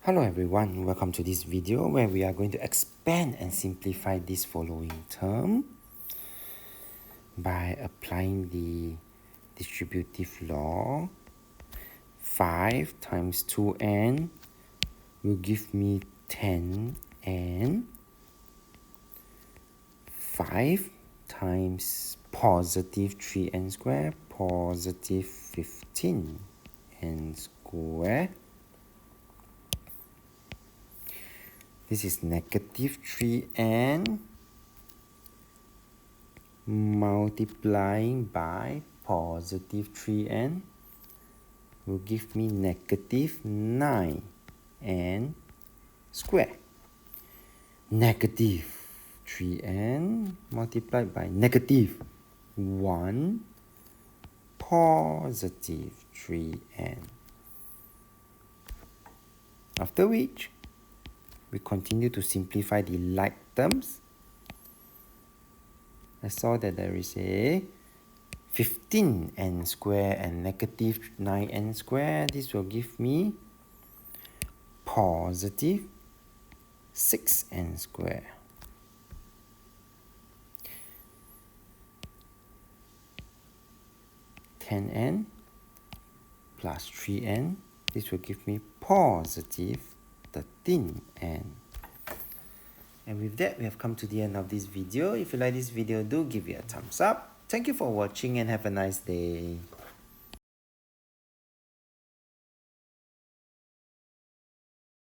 Hello everyone, welcome to this video where we are going to expand and simplify this following term by applying the distributive law. 5 times 2n will give me 10n. 5 times positive 3n squared, positive 15n squared. This is negative 3n multiplying by positive 3n will give me negative 9n squared. Negative 3n multiplied by negative 1 positive 3n. After which, we continue to simplify the like terms. I saw that there is a 15n squared and negative 9n squared. This will give me positive 6n squared. (10n) plus 3n. This will give me positive 13n. And with that, we have come to the end of this video. If you like this video, do give it a thumbs up. Thank you for watching and have a nice day.